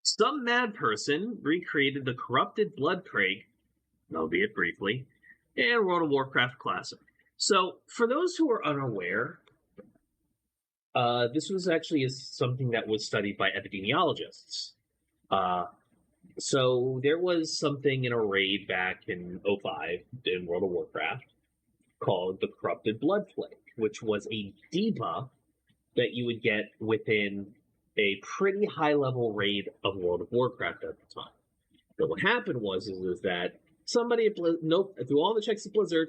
Some mad person recreated the corrupted Blood Craig, albeit briefly, in World of Warcraft Classi. So, for those who are unaware, this was actually something that was studied by epidemiologists. So there was something in a raid back in 05 in World of Warcraft called the Corrupted Blood Plague, which was a debuff that you would get within a pretty high-level raid of World of Warcraft at the time. But what happened is that somebody at through all the checks at Blizzard,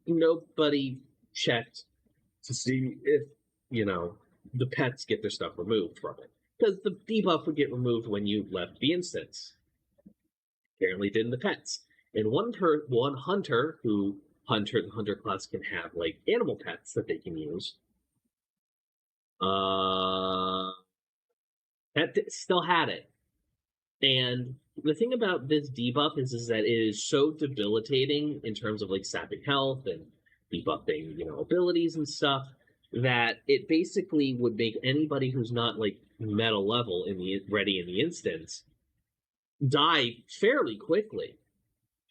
nobody checked to see if, the pets get their stuff removed from it. Because the debuff would get removed when you left the instance. Apparently didn't the pets. And one hunter who the hunter class can have like animal pets that they can use. That still had it. And the thing about this debuff is that it is so debilitating in terms of like sapping health and debuffing, abilities and stuff, that it basically would make anybody who's not like meta level ready in the instance die fairly quickly.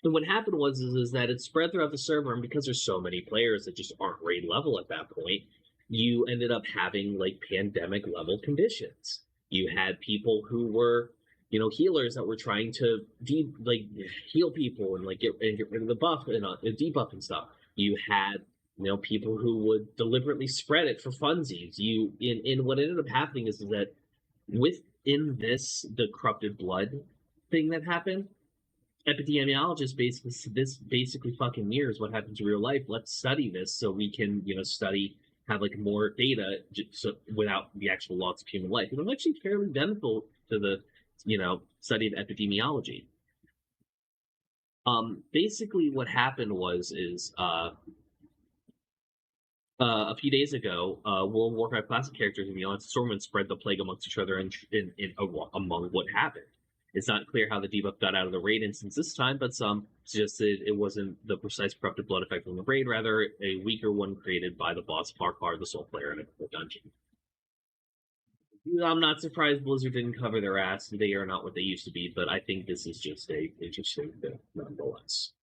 And what happened is that it spread throughout the server, and because there's so many players that just aren't raid level at that point, you ended up having like pandemic level conditions. You had people who were, healers that were trying to heal people and get rid of the buff and debuff and stuff. You had people who would deliberately spread it for funsies. In what ended up happening is that within the corrupted blood thing that happened, epidemiologists basically fucking mirrors what happens in real life. Let's study this so we can have more data without the actual loss of human life. And I'm actually fairly beneficial to the study of epidemiology. Basically what happened is a few days ago, World of Warcraft Classi characters in the Alliance of Stormwind spread the plague amongst each other among what happened. It's not clear how the debuff got out of the raid instance this time, but some suggested it wasn't the precise corrupted blood effect from the raid, rather a weaker one created by the boss Farquhar, the Soul Player, in a dungeon. I'm not surprised Blizzard didn't cover their ass. They are not what they used to be, but I think this is just a interesting thing, nonetheless.